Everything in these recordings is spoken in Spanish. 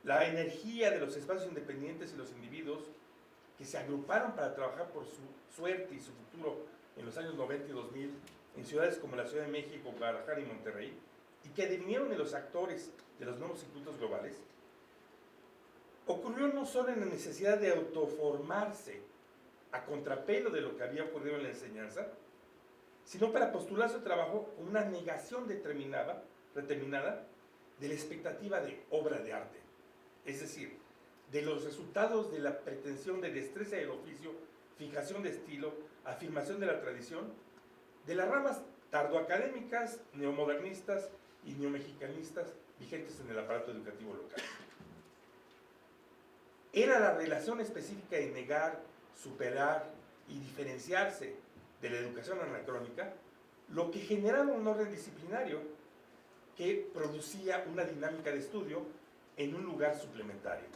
la energía de los espacios independientes y los individuos que se agruparon para trabajar por su suerte y su futuro en los años 90 y 2000 en ciudades como la Ciudad de México, Guadalajara y Monterrey, y que devinieron en los actores de los nuevos circuitos globales, ocurrió no solo en la necesidad de autoformarse a contrapelo de lo que había ocurrido en la enseñanza, sino para postular su trabajo con una negación determinada de la expectativa de obra de arte, es decir, de los resultados de la pretensión de destreza del oficio, fijación de estilo, afirmación de la tradición, de las ramas tardoacadémicas, neomodernistas y neomexicanistas vigentes en el aparato educativo local. Era la relación específica de negar, superar y diferenciarse de la educación anacrónica lo que generaba un orden disciplinario que producía una dinámica de estudio en un lugar suplementario.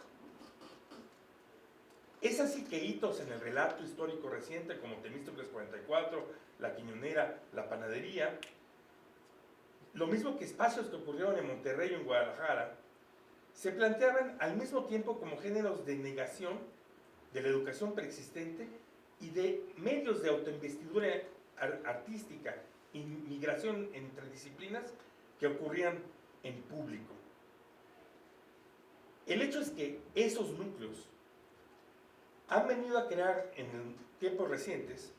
Es así que hitos en el relato histórico reciente como Temístocles 44, La Quiñonera, La Panadería, lo mismo que espacios que ocurrieron en Monterrey o en Guadalajara, se planteaban al mismo tiempo como géneros de negación de la educación preexistente y de medios de autoinvestidura artística y migración entre disciplinas que ocurrían en público. El hecho es que esos núcleos han venido a crear en tiempos recientes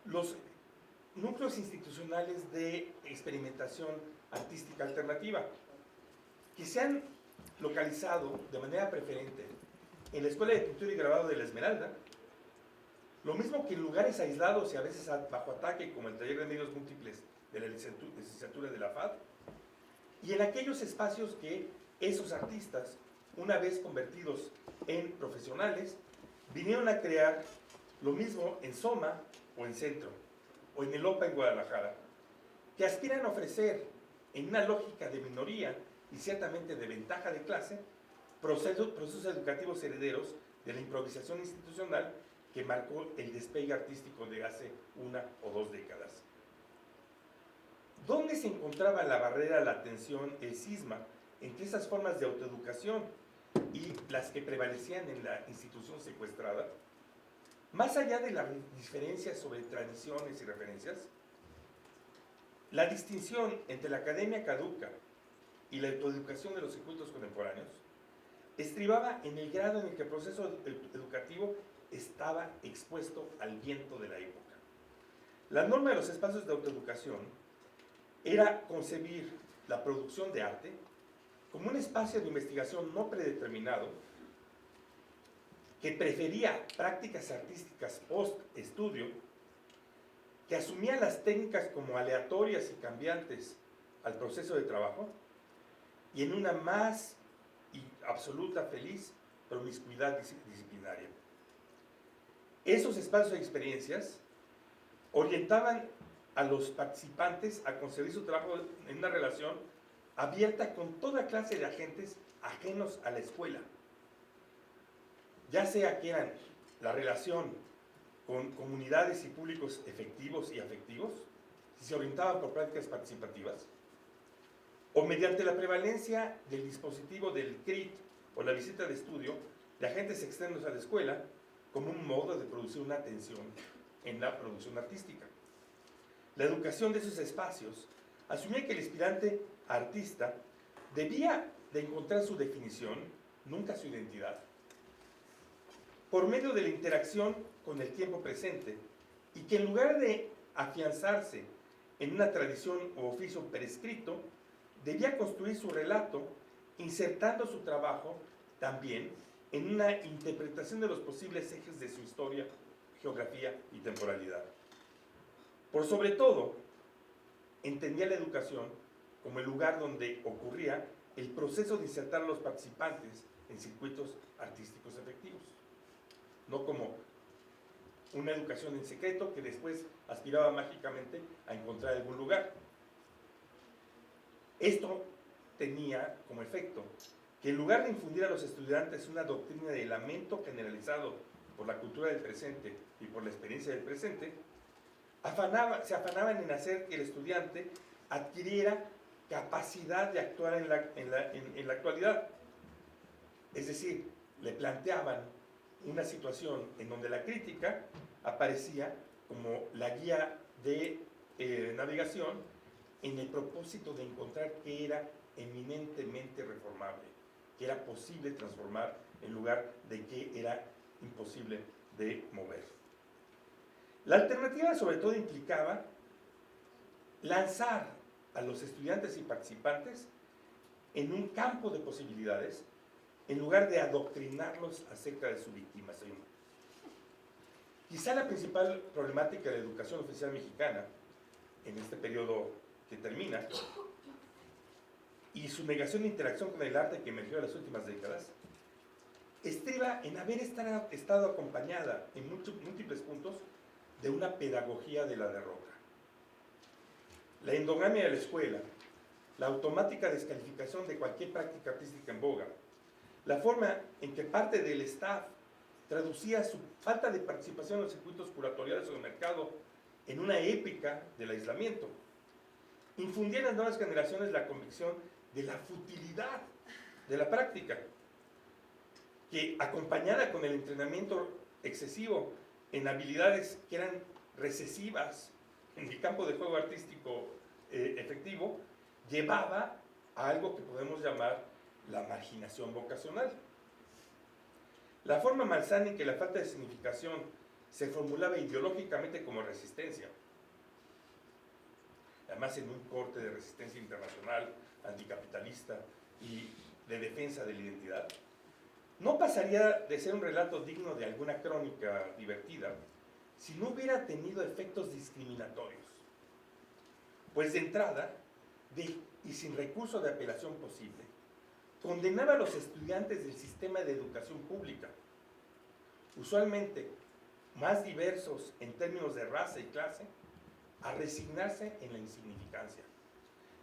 los núcleos institucionales de experimentación artística alternativa, que se han localizado de manera preferente en la Escuela de Pintura y Grabado de la Esmeralda, lo mismo que en lugares aislados y a veces bajo ataque, como el Taller de Medios Múltiples de la licenciatura de la FAD, y en aquellos espacios que esos artistas, una vez convertidos en profesionales, vinieron a crear lo mismo en Soma o en Centro, o en el OPA en Guadalajara, que aspiran a ofrecer, en una lógica de minoría y ciertamente de ventaja de clase, procesos educativos herederos de la improvisación institucional que marcó el despegue artístico de hace 1 o 2 décadas. ¿Dónde se encontraba la barrera, la tensión, el cisma entre esas formas de autoeducación y las que prevalecían en la institución secuestrada? Más allá de las diferencias sobre tradiciones y referencias, la distinción entre la academia caduca y la autoeducación de los circuitos contemporáneos estribaba en el grado en el que el proceso educativo estaba expuesto al viento de la época. La norma de los espacios de autoeducación era concebir la producción de arte como un espacio de investigación no predeterminado que prefería prácticas artísticas post-estudio, que asumía las técnicas como aleatorias y cambiantes al proceso de trabajo, y en una más y absoluta feliz promiscuidad disciplinaria. Esos espacios de experiencias orientaban a los participantes a concebir su trabajo en una relación abierta con toda clase de agentes ajenos a la escuela, ya sea que eran la relación con comunidades y públicos efectivos y afectivos, si se orientaban por prácticas participativas, o mediante la prevalencia del dispositivo del CRIT o la visita de estudio de agentes externos a la escuela como un modo de producir una atención en la producción artística. La educación de esos espacios asumía que el aspirante artista debía de encontrar su definición, nunca su identidad, por medio de la interacción con el tiempo presente, y que en lugar de afianzarse en una tradición o oficio prescrito, debía construir su relato insertando su trabajo también en una interpretación de los posibles ejes de su historia, geografía y temporalidad. Por sobre todo, entendía la educación como el lugar donde ocurría el proceso de insertar a los participantes en circuitos artísticos efectivos, no como una educación en secreto que después aspiraba mágicamente a encontrar algún lugar. Esto tenía como efecto que en lugar de infundir a los estudiantes una doctrina de lamento generalizado por la cultura del presente y por la experiencia del presente, se afanaban en hacer que el estudiante adquiriera capacidad de actuar en la actualidad, Es decir, le planteaban una situación en donde la crítica aparecía como la guía de navegación en el propósito de encontrar qué era eminentemente reformable, que era posible transformar en lugar de que era imposible de mover. La alternativa sobre todo implicaba lanzar a los estudiantes y participantes en un campo de posibilidades en lugar de adoctrinarlos acerca de su victimización. Quizá la principal problemática de la educación oficial mexicana en este periodo que termina y su negación de interacción con el arte que emergió en las últimas décadas estriba en haber estado acompañada en múltiples puntos de una pedagogía de la derrota. La endogamia de la escuela, la automática descalificación de cualquier práctica artística en boga, la forma en que parte del staff traducía su falta de participación en los circuitos curatoriales o de mercado en una épica del aislamiento, infundía en las nuevas generaciones la convicción de la futilidad de la práctica, que acompañada con el entrenamiento excesivo en habilidades que eran recesivas en el campo de juego artístico efectivo, llevaba a algo que podemos llamar la marginación vocacional. La forma malsana en que la falta de significación se formulaba ideológicamente como resistencia, además en un corte de resistencia internacional, anticapitalista y de defensa de la identidad, no pasaría de ser un relato digno de alguna crónica divertida si no hubiera tenido efectos discriminatorios. Pues de entrada, y sin recurso de apelación posible, condenaba a los estudiantes del sistema de educación pública, usualmente más diversos en términos de raza y clase, a resignarse en la insignificancia,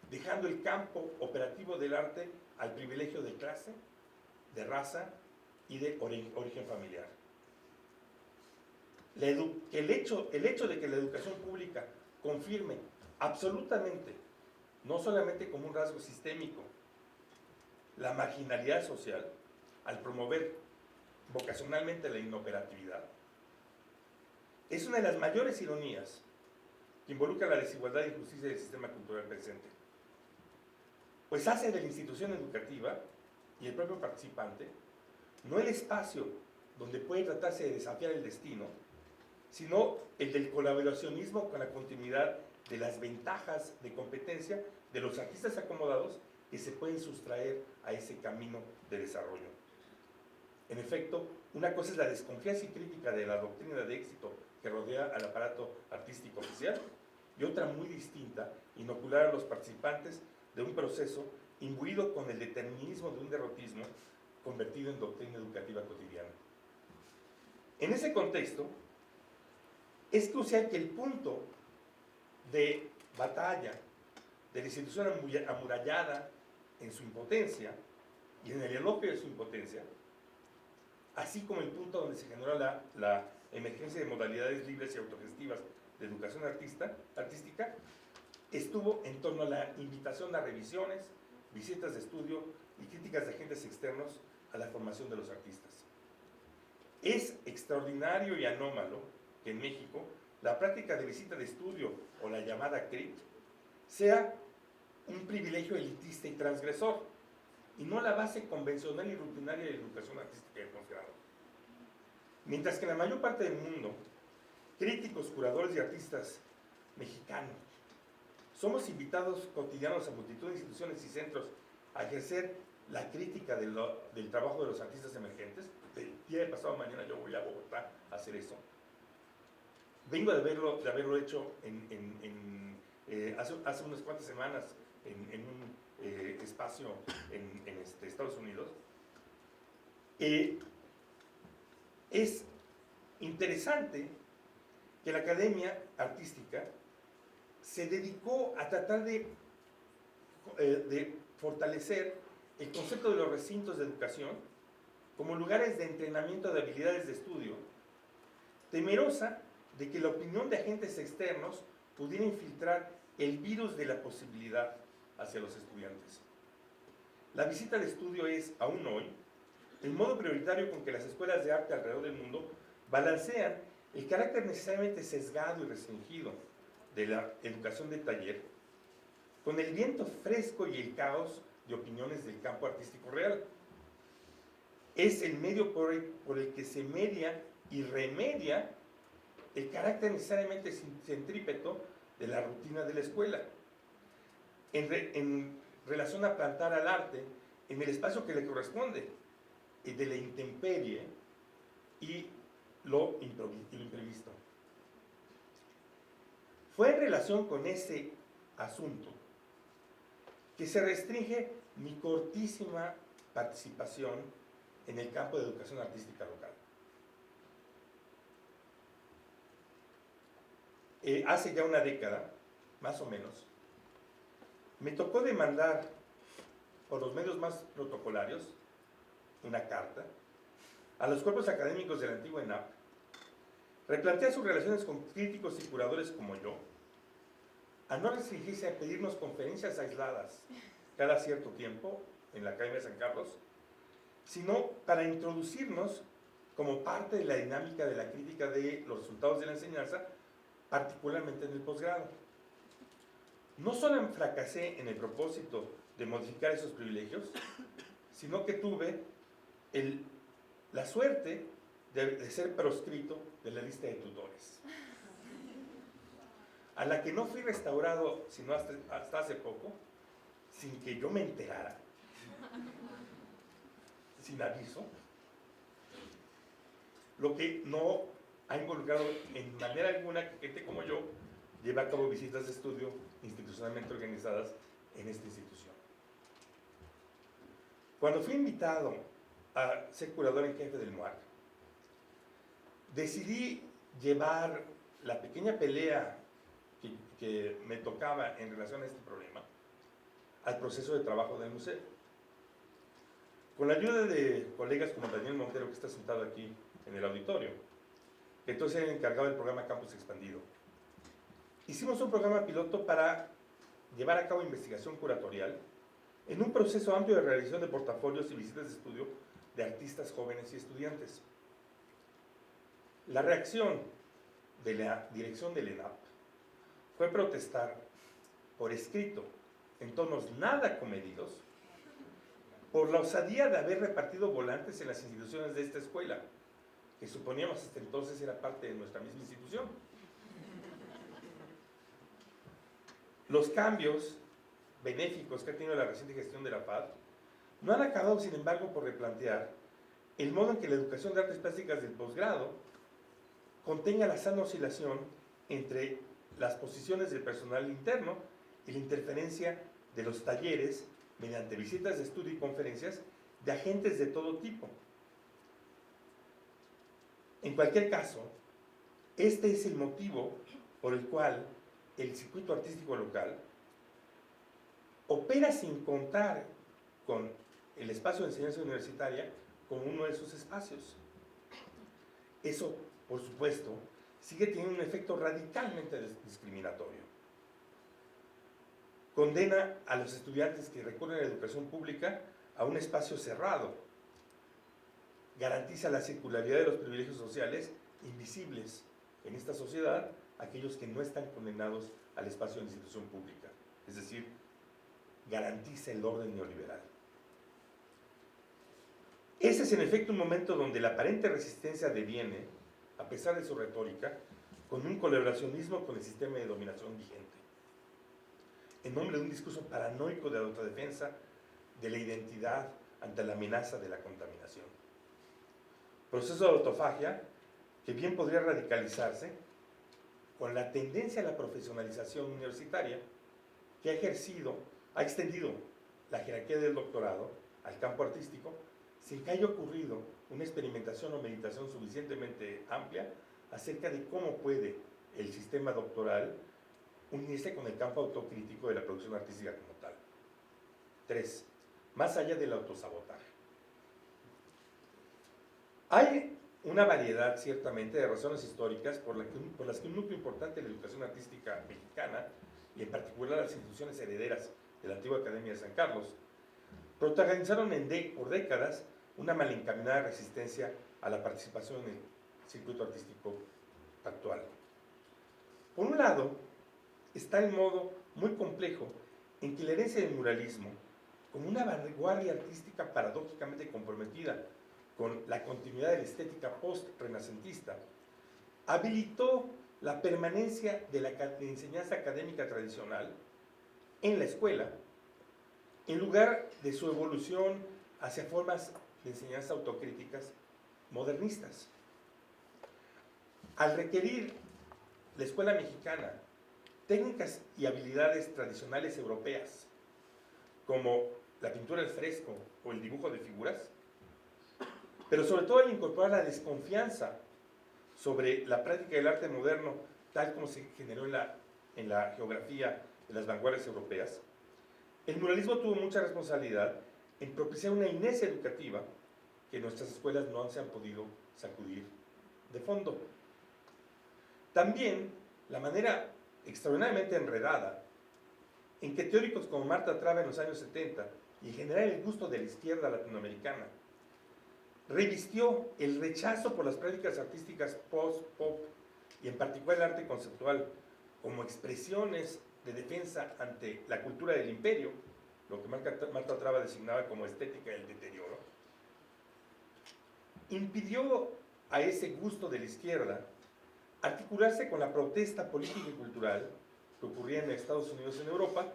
dejando el campo operativo del arte al privilegio de clase, de raza y de origen familiar. El hecho de que la educación pública confirme absolutamente, no solamente como un rasgo sistémico, la marginalidad social, al promover vocacionalmente la inoperatividad, es una de las mayores ironías que involucra la desigualdad e injusticia del sistema cultural presente. Pues hace de la institución educativa y el propio participante no el espacio donde puede tratarse de desafiar el destino, sino el del colaboracionismo con la continuidad de las ventajas de competencia de los artistas acomodados que se pueden sustraer a ese camino de desarrollo. En efecto, una cosa es la desconfianza y crítica de la doctrina de éxito que rodea al aparato artístico oficial, y otra muy distinta, inocular a los participantes de un proceso imbuido con el determinismo de un derrotismo convertido en doctrina educativa cotidiana. En ese contexto, es crucial que el punto de batalla de la institución amurallada en su impotencia y en el elogio de su impotencia, así como el punto donde se generó la emergencia de modalidades libres y autogestivas de educación artística, estuvo en torno a la invitación a revisiones, visitas de estudio y críticas de agentes externos a la formación de los artistas. Es extraordinario y anómalo que en México la práctica de visita de estudio, o la llamada CRIT, sea un privilegio elitista y transgresor, y no la base convencional y rutinaria de educación artística del posgrado. Mientras que en la mayor parte del mundo, críticos, curadores y artistas mexicanos somos invitados cotidianos a multitud de instituciones y centros a ejercer la crítica del trabajo de los artistas emergentes. El día de pasado mañana yo voy a Bogotá a hacer eso. Vengo de haberlo hecho hace unas cuantas semanas en un espacio en Estados Unidos. Es interesante que la academia artística se dedicó a tratar de fortalecer el concepto de los recintos de educación como lugares de entrenamiento de habilidades de estudio, temerosa de que la opinión de agentes externos pudiera infiltrar el virus de la posibilidad hacia los estudiantes. La visita de estudio es, aún hoy, el modo prioritario con que las escuelas de arte alrededor del mundo balancean el carácter necesariamente sesgado y restringido de la educación de taller con el viento fresco y el caos de opiniones del campo artístico real. Es el medio por el que se media y remedia el carácter necesariamente centrípeto de la rutina de la escuela, en relación a plantar al arte en el espacio que le corresponde, de la intemperie y lo imprevisto. Fue en relación con ese asunto que se restringe mi cortísima participación en el campo de educación artística local. Hace ya una década, más o menos, me tocó demandar por los medios más protocolarios una carta a los cuerpos académicos de la antigua ENAP, replantear sus relaciones con críticos y curadores como yo, a no restringirse a pedirnos conferencias aisladas cada cierto tiempo en la Academia de San Carlos, sino para introducirnos como parte de la dinámica de la crítica de los resultados de la enseñanza, particularmente en el posgrado. No solo fracasé en el propósito de modificar esos privilegios, sino que tuve la suerte de ser proscrito de la lista de tutores, a la que no fui restaurado sino hasta hace poco, sin que yo me enterara, sin aviso, lo que no ha involucrado en manera alguna que gente como yo lleve a cabo visitas de estudio institucionalmente organizadas en esta institución. Cuando fui invitado a ser curador en jefe del MUAC, decidí llevar la pequeña pelea que me tocaba en relación a este problema al proceso de trabajo del museo. Con la ayuda de colegas como Daniel Montero, que está sentado aquí en el auditorio, que entonces era el encargado del programa Campus Expandido, hicimos un programa piloto para llevar a cabo investigación curatorial en un proceso amplio de realización de portafolios y visitas de estudio de artistas jóvenes y estudiantes. La reacción de la dirección del ENAP fue protestar por escrito, en tonos nada comedidos, por la osadía de haber repartido volantes en las instituciones de esta escuela, que suponíamos hasta entonces era parte de nuestra misma institución. Los cambios benéficos que ha tenido la reciente gestión de la FAD no han acabado, sin embargo, por replantear el modo en que la educación de artes plásticas del posgrado contenga la sana oscilación entre las posiciones del personal interno y la interferencia de los talleres mediante visitas de estudio y conferencias de agentes de todo tipo. En cualquier caso, este es el motivo por el cual el circuito artístico local opera sin contar con el espacio de enseñanza universitaria como uno de sus espacios. Eso, por supuesto, sigue teniendo un efecto radicalmente discriminatorio. Condena a los estudiantes que recurren a la educación pública a un espacio cerrado. Garantiza la circularidad de los privilegios sociales invisibles en esta sociedad, aquellos que no están condenados al espacio de la institución pública. Es decir, garantiza el orden neoliberal. Ese es en efecto un momento donde la aparente resistencia deviene, a pesar de su retórica, con un colaboracionismo con el sistema de dominación vigente, en nombre de un discurso paranoico de autodefensa de la identidad ante la amenaza de la contaminación. Proceso de autofagia que bien podría radicalizarse con la tendencia a la profesionalización universitaria que ha extendido la jerarquía del doctorado al campo artístico sin que haya ocurrido una experimentación o meditación suficientemente amplia acerca de cómo puede el sistema doctoral unirse con el campo autocrítico de la producción artística como tal. 3. Más allá del autosabotaje. Hay una variedad, ciertamente, de razones históricas por las que un núcleo importante de la educación artística mexicana, y en particular las instituciones herederas de la antigua Academia de San Carlos, protagonizaron por décadas una mal encaminada resistencia a la participación en el circuito artístico actual. Por un lado, está el modo muy complejo en que la herencia del muralismo, como una vanguardia artística paradójicamente comprometida con la continuidad de la estética post-renacentista, habilitó la permanencia de la enseñanza académica tradicional en la escuela, en lugar de su evolución hacia formas de enseñanza autocríticas modernistas. Al requerir la escuela mexicana técnicas y habilidades tradicionales europeas, como la pintura al fresco o el dibujo de figuras, pero sobre todo al incorporar la desconfianza sobre la práctica del arte moderno, tal como se generó en la geografía de las vanguardias europeas, el muralismo tuvo mucha responsabilidad en propiciar una inercia educativa que nuestras escuelas no se han podido sacudir de fondo. También la manera extraordinariamente enredada en que teóricos como Marta Traba en los años 70 y en general el gusto de la izquierda latinoamericana revistió el rechazo por las prácticas artísticas post-pop y en particular el arte conceptual como expresiones de defensa ante la cultura del imperio, lo que Marta Traba designaba como estética del deterioro, impidió a ese gusto de la izquierda articularse con la protesta política y cultural que ocurría en Estados Unidos y en Europa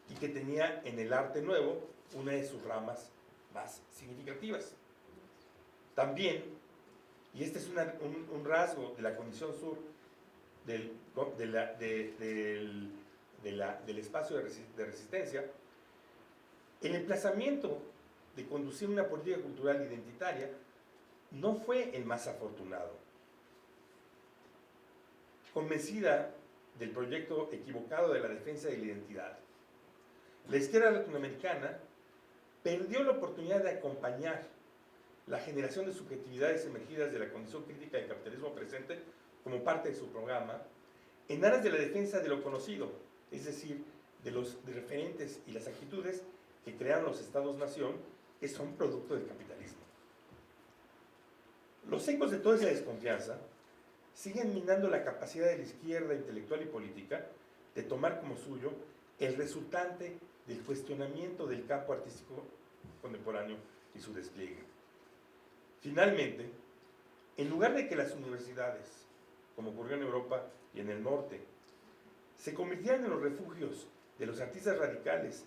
y que tenía en el arte nuevo una de sus ramas más significativas. También, y este es un rasgo de la condición sur del espacio de resistencia, el emplazamiento de conducir una política cultural identitaria no fue el más afortunado. Convencida del proyecto equivocado de la defensa de la identidad, la izquierda latinoamericana perdió la oportunidad de acompañar la generación de subjetividades emergidas de la condición crítica del capitalismo presente como parte de su programa, en aras de la defensa de lo conocido, es decir, de los referentes y las actitudes que crearon los estados-nación, que son producto del capitalismo. Los ecos de toda esa desconfianza siguen minando la capacidad de la izquierda intelectual y política de tomar como suyo el resultante del cuestionamiento del campo artístico contemporáneo y su despliegue. Finalmente, en lugar de que las universidades, como ocurrió en Europa y en el norte, se convirtieran en los refugios de los artistas radicales,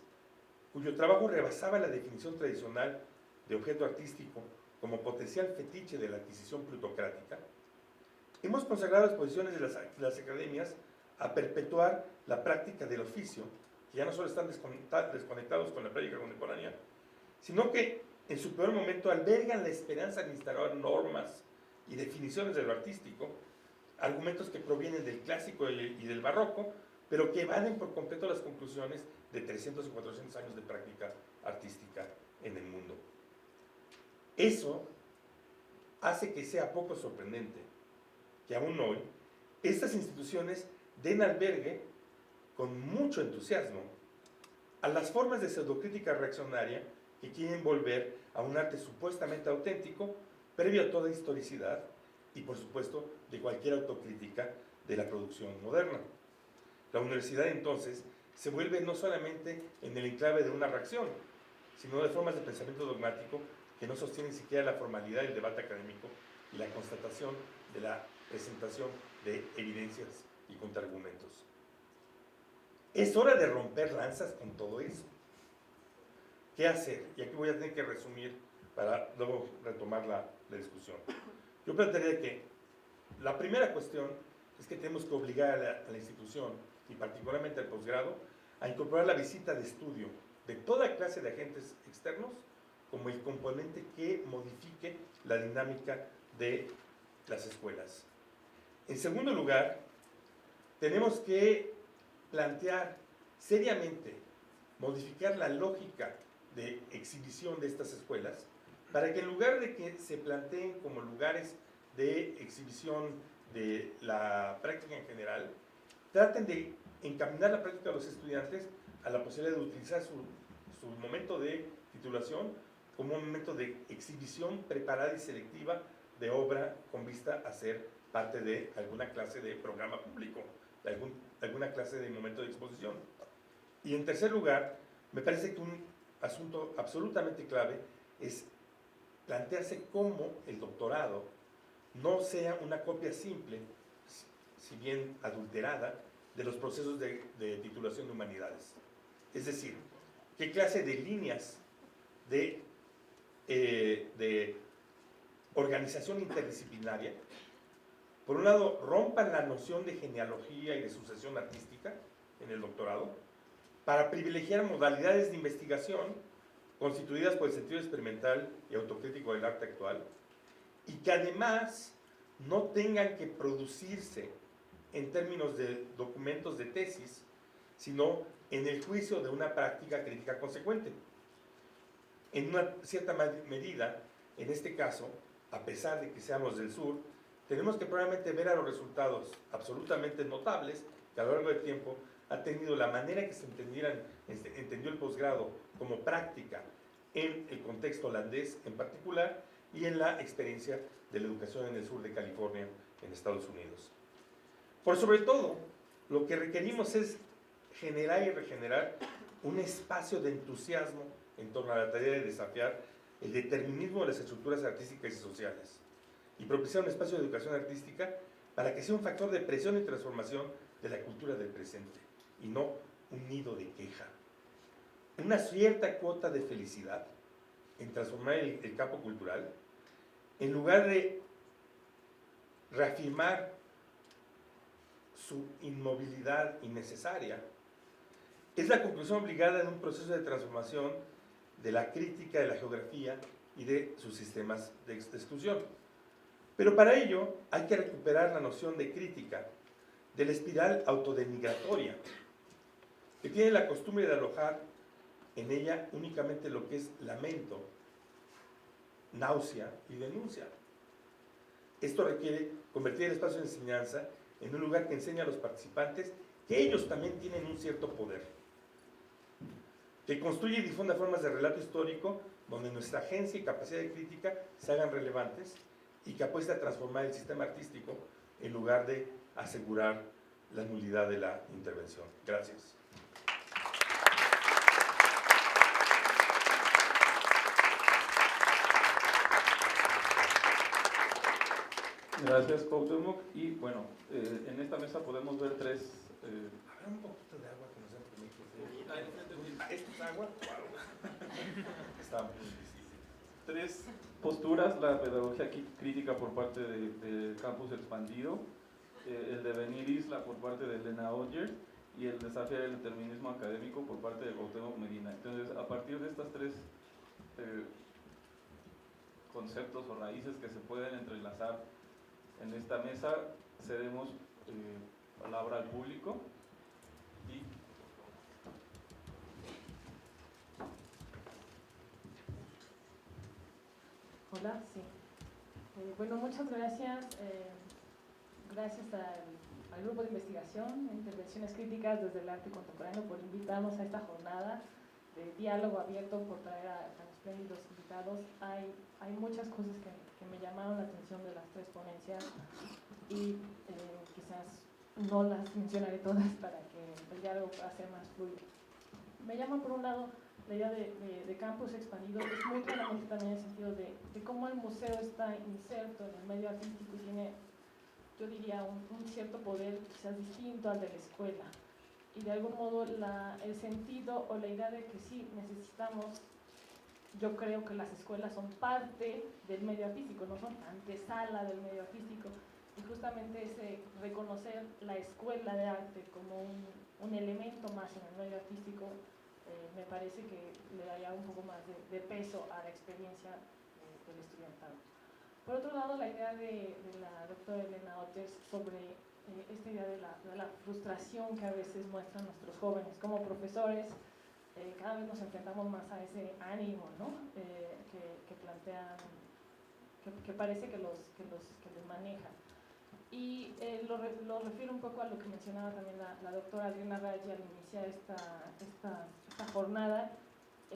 cuyo trabajo rebasaba la definición tradicional de objeto artístico como potencial fetiche de la adquisición plutocrática, hemos consagrado las posiciones de las academias a perpetuar la práctica del oficio, que ya no solo están desconectados con la práctica contemporánea, sino que en su peor momento albergan la esperanza de instaurar normas y definiciones de lo artístico, argumentos que provienen del clásico y del barroco, pero que evaden por completo las conclusiones de 300 y 400 años de práctica artística en el mundo. Eso hace que sea poco sorprendente que aún hoy estas instituciones den albergue con mucho entusiasmo a las formas de pseudocrítica reaccionaria que quieren volver a un arte supuestamente auténtico, previo a toda historicidad y, por supuesto, de cualquier autocrítica de la producción moderna. La universidad, entonces, se vuelve no solamente en el enclave de una reacción, sino de formas de pensamiento dogmático que no sostienen siquiera la formalidad del debate académico y la constatación de la presentación de evidencias y contraargumentos. Es hora de romper lanzas con todo eso. ¿Qué hacer? Y aquí voy a tener que resumir para luego retomar la discusión. Yo plantearía que la primera cuestión es que tenemos que obligar a la institución, y particularmente al posgrado, a incorporar la visita de estudio de toda clase de agentes externos como el componente que modifique la dinámica de las escuelas. En segundo lugar, tenemos que plantear seriamente modificar la lógica de exhibición de estas escuelas para que en lugar de que se planteen como lugares de exhibición de la práctica en general, traten de encaminar la práctica de los estudiantes a la posibilidad de utilizar su momento de titulación como un momento de exhibición preparada y selectiva de obra con vista a ser parte de alguna clase de programa público, de alguna clase de momento de exposición. Y en tercer lugar, me parece que un asunto absolutamente clave es plantearse cómo el doctorado no sea una copia simple, si bien adulterada, de los procesos de titulación de humanidades. Es decir, qué clase de líneas de organización interdisciplinaria, por un lado, rompan la noción de genealogía y de sucesión artística en el doctorado, para privilegiar modalidades de investigación constituidas por el sentido experimental y autocrítico del arte actual, y que además no tengan que producirse en términos de documentos de tesis, sino en el juicio de una práctica crítica consecuente. En una cierta medida, en este caso, a pesar de que seamos del sur, tenemos que probablemente ver a los resultados absolutamente notables que a lo largo del tiempo ha tenido la manera que se entendió el posgrado como práctica en el contexto holandés en particular y en la experiencia de la educación en el sur de California, en Estados Unidos. Por sobre todo, lo que requerimos es generar y regenerar un espacio de entusiasmo en torno a la tarea de desafiar el determinismo de las estructuras artísticas y sociales y propiciar un espacio de educación artística para que sea un factor de presión y transformación de la cultura del presente y no un nido de queja. Una cierta cuota de felicidad en transformar el campo cultural, en lugar de reafirmar su inmovilidad innecesaria, es la conclusión obligada de un proceso de transformación de la crítica, de la geografía y de sus sistemas de exclusión. Pero para ello hay que recuperar la noción de crítica de la espiral autodenigratoria, que tiene la costumbre de alojar en ella únicamente lo que es lamento, náusea y denuncia. Esto requiere convertir el espacio de enseñanza en un lugar que enseña a los participantes que ellos también tienen un cierto poder, que construye y difunda formas de relato histórico donde nuestra agencia y capacidad de crítica se hagan relevantes y que apueste a transformar el sistema artístico en lugar de asegurar la nulidad de la intervención. Gracias. Gracias, Cuauhtémoc. Y bueno, en esta mesa podemos ver tres... ¿Habrá un poquito de agua que nos den permiso? ¿Esto es agua? Está muy difícil. Tres posturas: la pedagogía crítica por parte de Campus Expandido, el devenir isla por parte de Elena Ogier y el desafío del determinismo académico por parte de Cuauhtémoc Medina. Entonces, a partir de estas tres conceptos o raíces que se pueden entrelazar en esta mesa, cedemos palabra al público. Y hola, sí. Bueno, muchas gracias. Gracias al grupo de investigación, Intervenciones Críticas desde el Arte Contemporáneo, por invitarnos a esta jornada de diálogo abierto, por traer a tan espléndidos invitados. Hay muchas cosas que me llamaron la atención de las tres ponencias y quizás no las mencionaré todas para que el diálogo pueda ser más fluido. Me llama por un lado la idea de campus expandido, es muy claramente también el sentido de cómo el museo está inserto en el medio artístico y tiene, yo diría, un cierto poder quizás distinto al de la escuela. Y de algún modo el sentido o la idea de que sí necesitamos, yo creo que las escuelas son parte del medio artístico, no son antesala del medio artístico, y justamente ese reconocer la escuela de arte como un elemento más en el medio artístico me parece que le daría un poco más de peso a la experiencia del estudiantado. Por otro lado, la idea de la doctora Elena Ogier sobre esta idea de la frustración que a veces muestran nuestros jóvenes como profesores. Cada vez nos enfrentamos más a ese ánimo, ¿no? que plantean, que parece que les maneja. Y lo refiero un poco a lo que mencionaba también la doctora Adriana Raggi al iniciar esta jornada.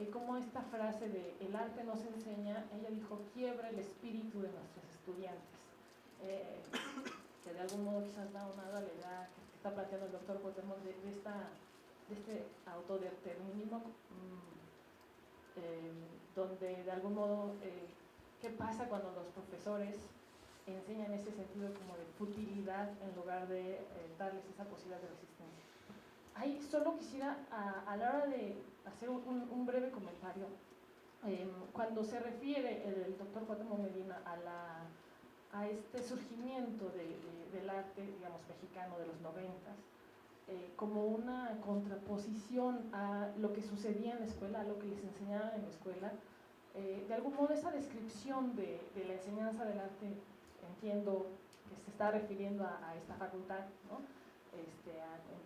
como esta frase de el arte nos enseña, ella dijo, quiebra el espíritu de nuestros estudiantes, que de algún modo quizás va unado a la idea que está planteando el doctor Cuauhtémoc de este autodeterminismo, donde de algún modo, ¿qué pasa cuando los profesores enseñan ese sentido como de futilidad en lugar de darles esa posibilidad de resistencia? Ahí solo quisiera, a la hora de hacer un breve comentario, cuando se refiere el doctor Cuauhtémoc Medina a este surgimiento del arte, digamos, mexicano de los 90s, como una contraposición a lo que sucedía en la escuela, a lo que les enseñaban en la escuela, de algún modo esa descripción de la enseñanza del arte, entiendo que se está refiriendo a esta facultad, ¿no?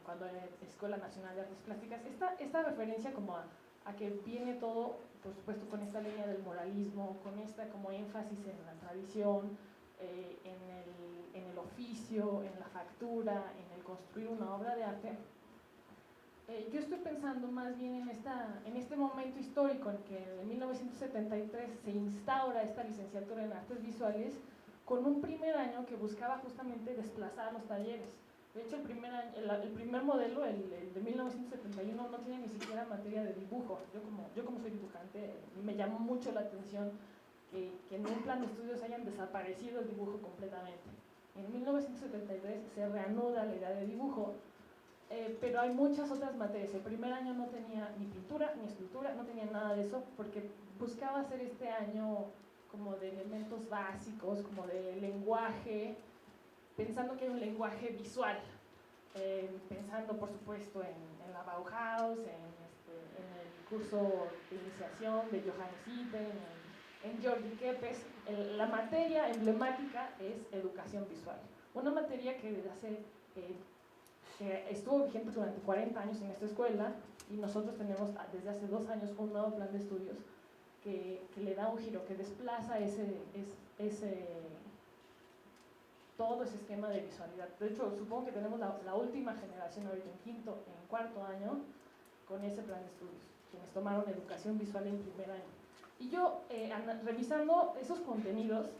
Cuando era Escuela Nacional de Artes Plásticas, esta referencia como a que viene todo, por supuesto, con esta línea del moralismo, con esta como énfasis en la tradición, en el oficio, en la factura, en el construir una obra de arte. Yo estoy pensando más bien en este momento histórico en que en 1973 se instaura esta licenciatura en artes visuales con un primer año que buscaba justamente desplazar los talleres. De hecho, el primer modelo, el de 1971, no tiene ni siquiera materia de dibujo. Yo como soy dibujante, me llamó mucho la atención que en un plan de estudios hayan desaparecido el dibujo completamente. En 1973 se reanuda la idea de dibujo, pero hay muchas otras materias. El primer año no tenía ni pintura ni escultura, no tenía nada de eso, porque buscaba hacer este año como de elementos básicos, como de lenguaje, pensando que hay un lenguaje visual, pensando por supuesto en la Bauhaus, en el curso de iniciación de Johannes Itten, en Jordi Kepes. La materia emblemática es educación visual, una materia que que estuvo vigente durante 40 años en esta escuela, y nosotros tenemos desde hace 2 años un nuevo plan de estudios que le da un giro, que desplaza todo ese esquema de visualidad. De hecho, supongo que tenemos la última generación ahorita en cuarto año con ese plan de estudios, quienes tomaron educación visual en primer año. Y yo, revisando esos contenidos,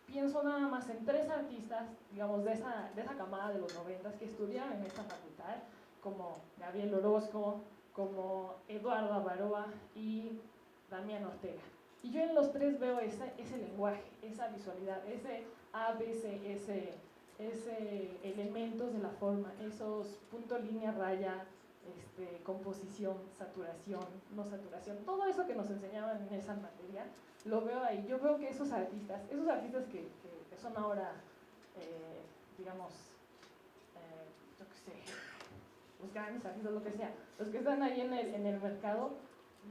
pienso nada más en 3 artistas, digamos, de esa camada de los 90s que estudiaron en esta facultad, como Gabriel Orozco, como Eduardo Avaroa y Damián Ortega. Y yo en los 3 veo ese lenguaje, esa visualidad, ese ABC, ese elementos de la forma, esos punto, línea, raya, composición, saturación, no saturación, todo eso que nos enseñaban en esa materia, lo veo ahí. Yo veo que esos artistas que son ahora, digamos, yo qué sé, los grandes artistas, lo que sea, los que están ahí en el mercado,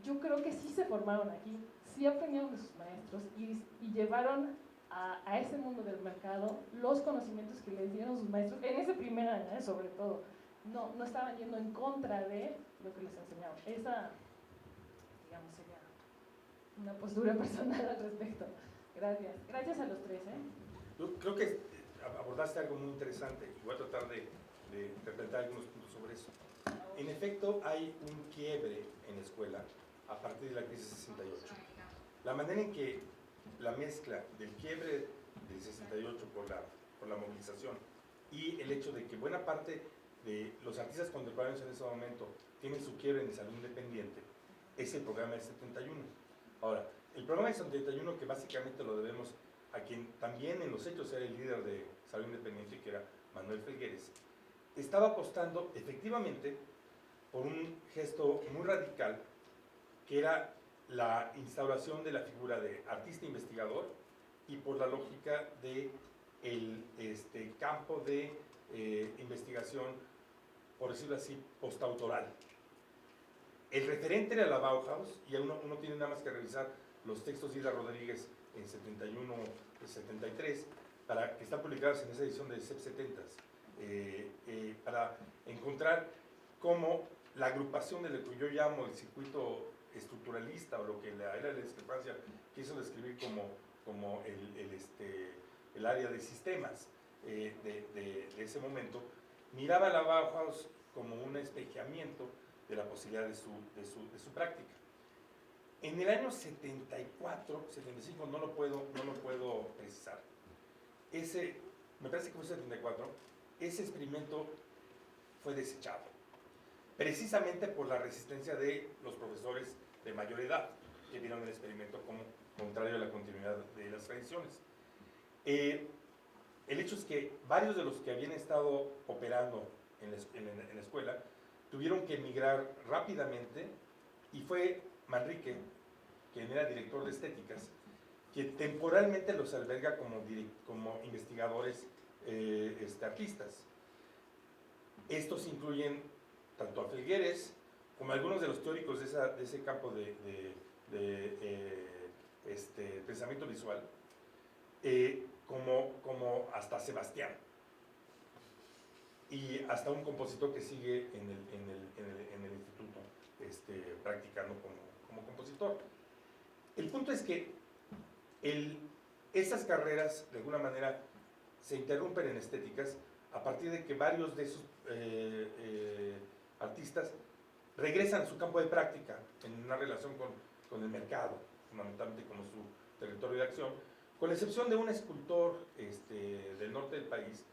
yo creo que sí se formaron aquí, sí aprendieron de sus maestros y llevaron a ese mundo del mercado los conocimientos que les dieron sus maestros en ese primer año, sobre todo. No estaban yendo en contra de lo que les enseñaban. Esa, digamos, sería una postura personal al respecto. Gracias. Gracias a los 3. Yo creo que abordaste algo muy interesante y voy a tratar de interpretar algunos puntos sobre eso. En efecto, hay un quiebre en la escuela a partir de la crisis 68. La manera en que la mezcla del quiebre del 68 por la movilización y el hecho de que buena parte de los artistas contemporáneos en ese momento tienen su quiebre en el Salón Independiente, es el programa del 71. Ahora, el programa del 71, que básicamente lo debemos a quien también en los hechos era el líder de Salón Independiente, que era Manuel Felgueres, estaba apostando efectivamente por un gesto muy radical, que era la instauración de la figura de artista investigador y por la lógica de campo de investigación, por decirlo así, postautoral. El referente era la Bauhaus, y uno tiene nada más que revisar los textos de Ida Rodríguez en 71 y 73, que están publicados en esa edición de CEP 70s, para encontrar cómo la agrupación de lo que yo llamo el circuito estructuralista, o lo que era la discrepancia quiso describir como el área de sistemas de ese momento, miraba a la Bauhaus como un espejeamiento de la posibilidad de su práctica. En el año 74, 75, no lo puedo precisar. Me parece que fue 74, ese experimento fue desechado, precisamente por la resistencia de los profesores de mayor edad, que vieron el experimento como contrario a la continuidad de las tradiciones. El hecho es que varios de los que habían estado operando en la escuela tuvieron que emigrar rápidamente, y fue Manrique, quien era director de estéticas, quien temporalmente los alberga como investigadores artistas. Estos incluyen tanto a Felgueres como a algunos de los teóricos de ese campo de pensamiento visual, como hasta Sebastián, y hasta un compositor que sigue en el instituto practicando como compositor. El punto es que estas carreras de alguna manera se interrumpen en estéticas a partir de que varios de esos artistas regresan a su campo de práctica en una relación con el mercado, fundamentalmente como su territorio de acción, con la excepción de un escultor del norte del país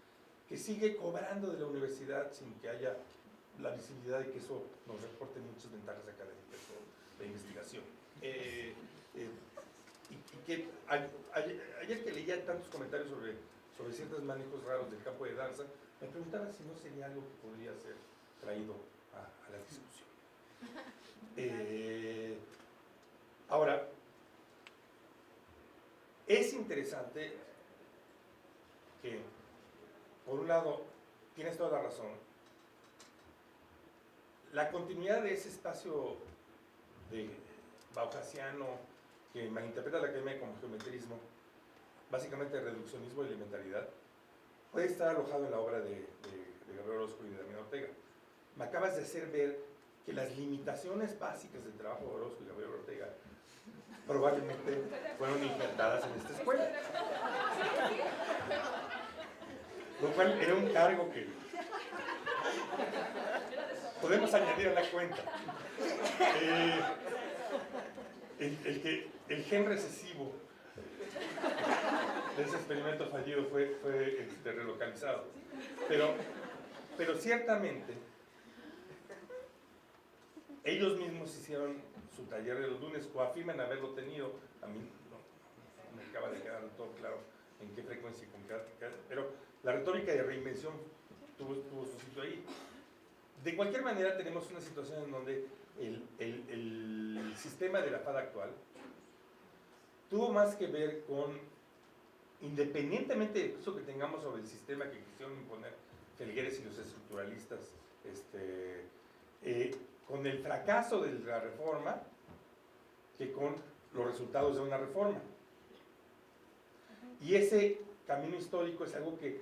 que sigue cobrando de la universidad sin que haya la visibilidad de que eso nos reporte muchas ventajas académicas o de investigación. Y que ayer que leía tantos comentarios sobre ciertos manejos raros del campo de danza, me preguntaba si no sería algo que podría ser traído a la discusión. Ahora, es interesante que, por un lado, tienes toda la razón, la continuidad de ese espacio de bauhasiano que malinterpreta la academia como geometrismo, básicamente reduccionismo y elementariedad, puede estar alojado en la obra de Gabriel Orozco y de Damián Ortega. Me acabas de hacer ver que las limitaciones básicas del trabajo de Orozco y Gabriel Ortega probablemente fueron injertadas en esta escuela. Lo cual era un cargo que podemos añadir a la cuenta. El gen recesivo de ese experimento fallido fue relocalizado. Pero ciertamente, ellos mismos hicieron su taller de los lunes, o afirman haberlo tenido. A mí no me acaba de quedar todo claro en qué frecuencia y con qué, pero la retórica de reinvención tuvo su sitio ahí. De cualquier manera, tenemos una situación en donde el sistema de la FAD actual tuvo más que ver con, independientemente del peso que tengamos sobre el sistema que quisieron imponer Felgueres y los estructuralistas, con el fracaso de la reforma, que con los resultados de una reforma. Y ese camino histórico es algo que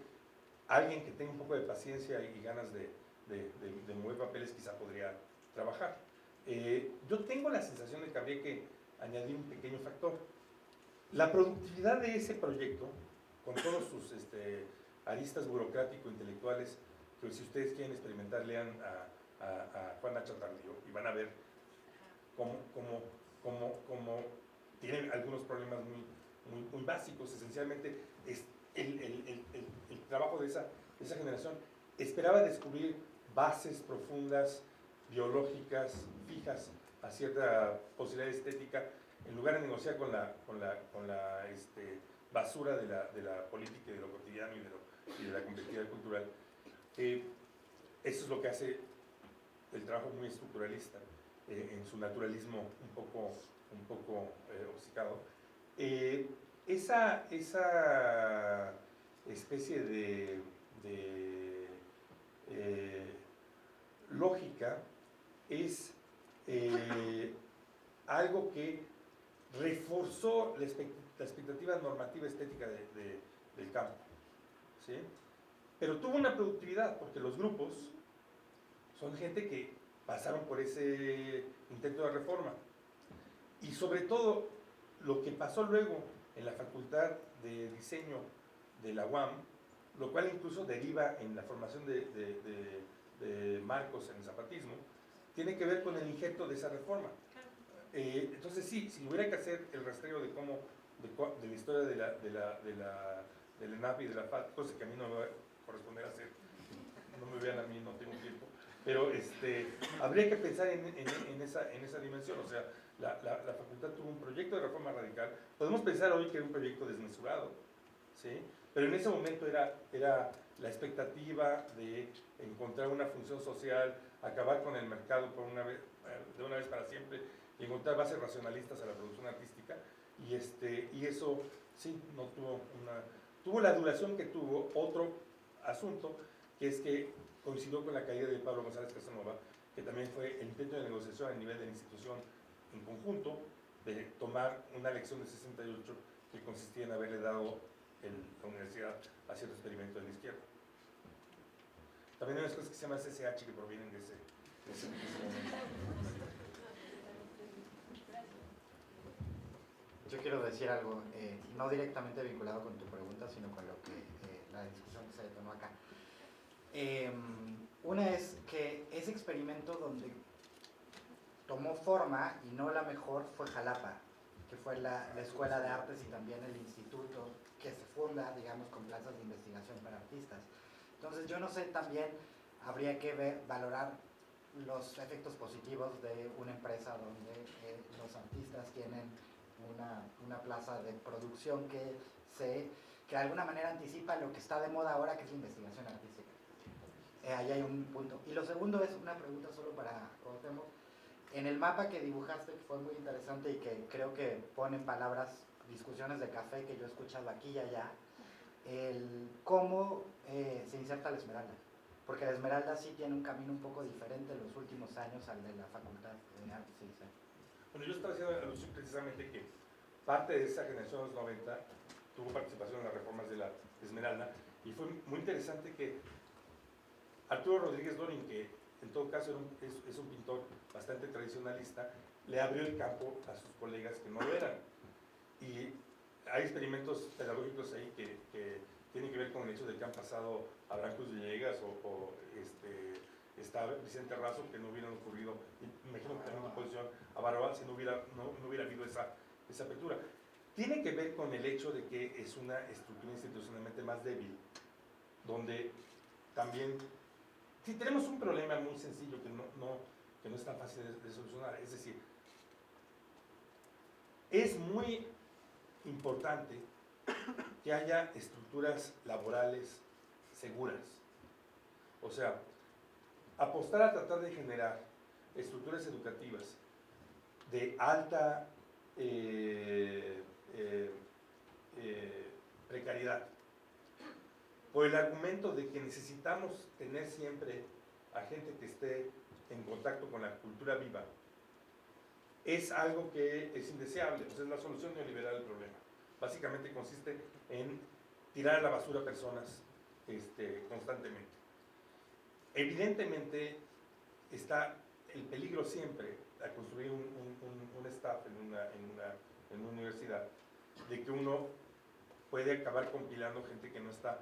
alguien que tenga un poco de paciencia y ganas de mover papeles quizá podría trabajar. Yo tengo la sensación de que habría que añadir un pequeño factor. La productividad de ese proyecto, con todos sus aristas burocrático-intelectuales, que si ustedes quieren experimentar, lean a Juan Nacho Tardío y van a ver cómo tienen algunos problemas muy básicos. Esencialmente, es el trabajo de esa generación esperaba descubrir bases profundas, biológicas, fijas a cierta posibilidad estética, en lugar de negociar con la basura de la política y de lo cotidiano y de la competitividad cultural. Eso es lo que hace el trabajo muy estructuralista, en su naturalismo un poco obcecado. Esa especie de lógica es algo que reforzó la expectativa normativa estética del campo, ¿sí? Pero tuvo una productividad, porque los grupos son gente que pasaron por ese intento de reforma. Y sobre todo, lo que pasó luego en la Facultad de Diseño de la UAM, lo cual incluso deriva en la formación de Marcos en el zapatismo, tiene que ver con el injerto de esa reforma. Entonces sí, si hubiera que hacer el rastreo de cómo, de la historia del ENAP y de la FAT, cosa que a mí no me va a corresponder hacer, no me vean a mí, no tengo tiempo, pero habría que pensar en esa dimensión. O sea, la facultad tuvo un proyecto de reforma radical. Podemos pensar hoy que era un proyecto desmesurado, ¿sí? Pero en ese momento era la expectativa de encontrar una función social, acabar con el mercado de una vez para siempre, y encontrar bases racionalistas a la producción artística, y eso sí, no tuvo la duración que tuvo. Otro asunto, que es que coincidió con la caída de Pablo González Casanova, que también fue el intento de negociación a nivel de la institución en conjunto, de tomar una lección de 68 que consistía en haberle dado la universidad a cierto experimento de la izquierda. También hay unas cosas que se llaman CCH que provienen de ese momento. Yo quiero decir algo, no directamente vinculado con tu pregunta, sino con lo que la discusión que se detonó acá. Una es que ese experimento donde tomó forma, y no la mejor, fue Jalapa, que fue la Escuela de Artes y también el instituto que se funda, digamos, con plazas de investigación para artistas. Entonces yo no sé, también habría que valorar los efectos positivos de una empresa donde los artistas tienen una plaza de producción que de alguna manera anticipa lo que está de moda ahora, que es la investigación artística. Ahí hay un punto. Y lo segundo es una pregunta solo para Cuauhtémoc. En el mapa que dibujaste, que fue muy interesante y que creo que pone en palabras discusiones de café que yo he escuchado aquí y allá, cómo se inserta la Esmeralda. Porque la Esmeralda sí tiene un camino un poco diferente en los últimos años al de la Facultad de Artes y Diseño. Bueno, yo estaba haciendo alusión precisamente que parte de esa generación de los 90 tuvo participación en las reformas de la Esmeralda, y fue muy interesante que Arturo Rodríguez Dorin, que en todo caso es un pintor bastante tradicionalista, le abrió el campo a sus colegas que no lo eran. Y hay experimentos pedagógicos ahí que tienen que ver con el hecho de que han pasado Abraham Cruz Villegas o está Vicente Razo, que no hubieran ocurrido, y me imagino que también en posición a Barroa, si no hubiera habido esa apertura. Tiene que ver con el hecho de que es una estructura institucionalmente más débil, donde también sí tenemos un problema muy sencillo que no es tan fácil de solucionar. Es decir, es muy importante que haya estructuras laborales seguras. O sea, apostar a tratar de generar estructuras educativas de alta precariedad, por el argumento de que necesitamos tener siempre a gente que esté en contacto con la cultura viva, es algo que es indeseable. Pues es la solución neoliberal del problema. Básicamente consiste en tirar a la basura personas constantemente. Evidentemente está el peligro siempre a construir un staff en una universidad, de que uno puede acabar compilando gente que no está,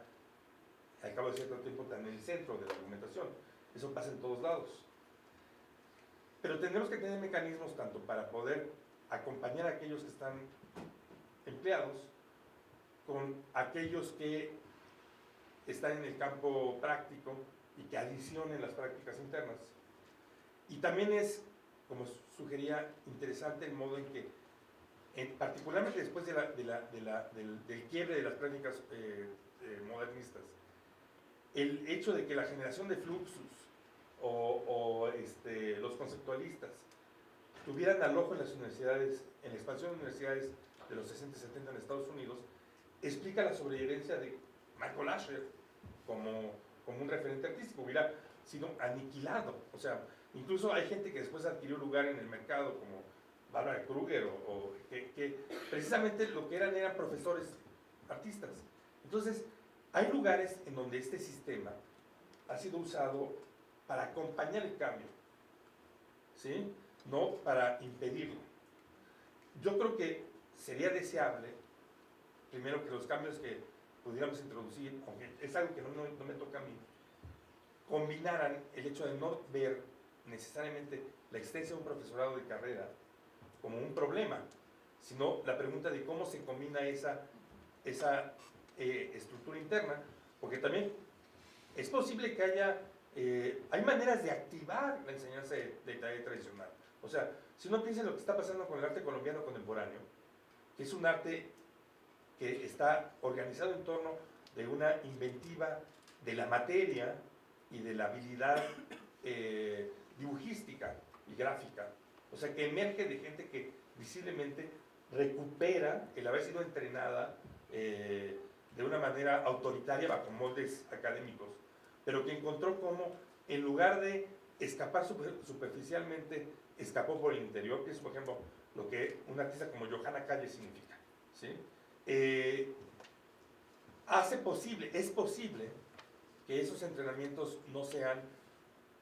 al cabo de cierto tiempo, tan en el centro de la argumentación. Eso pasa en todos lados. Pero tenemos que tener mecanismos tanto para poder acompañar a aquellos que están empleados con aquellos que están en el campo práctico y que adicionen las prácticas internas. Y también es, como sugería, interesante el modo en que, particularmente después del quiebre de las prácticas modernistas, el hecho de que la generación de Fluxus los conceptualistas tuvieran alojo en las universidades, en la expansión de universidades de los 60 y 70 en Estados Unidos, explica la sobrevivencia de Michael Asher como un referente artístico. Hubiera sido aniquilado. O sea, incluso hay gente que después adquirió lugar en el mercado, como Barbara Kruger, que precisamente lo que eran profesores artistas. Entonces, hay lugares en donde este sistema ha sido usado para acompañar el cambio, ¿sí? No para impedirlo. Yo creo que sería deseable, primero, que los cambios que pudiéramos introducir, aunque es algo que no me toca a mí, combinaran el hecho de no ver necesariamente la existencia de un profesorado de carrera como un problema, sino la pregunta de cómo se combina esa estructura interna, porque también es posible que hay maneras de activar la enseñanza de tarea tradicional. O sea, si uno piensa en lo que está pasando con el arte colombiano contemporáneo, que es un arte que está organizado en torno de una inventiva de la materia y de la habilidad dibujística y gráfica. O sea, que emerge de gente que visiblemente recupera el haber sido entrenada de una manera autoritaria bajo moldes académicos, pero que encontró cómo, en lugar de escapar superficialmente, escapó por el interior, que es, por ejemplo, lo que una artista como Johanna Calle significa, ¿sí? Es posible que esos entrenamientos no sean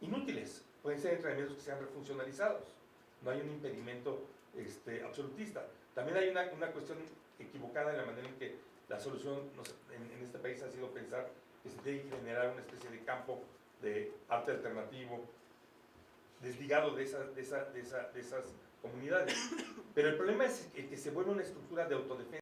inútiles, pueden ser entrenamientos que sean refuncionalizados, no hay un impedimento absolutista. También hay una cuestión equivocada en la manera en que la solución en este país ha sido pensar que se tiene que generar una especie de campo de arte alternativo desligado de esas comunidades. Pero el problema es que se vuelve una estructura de autodefensa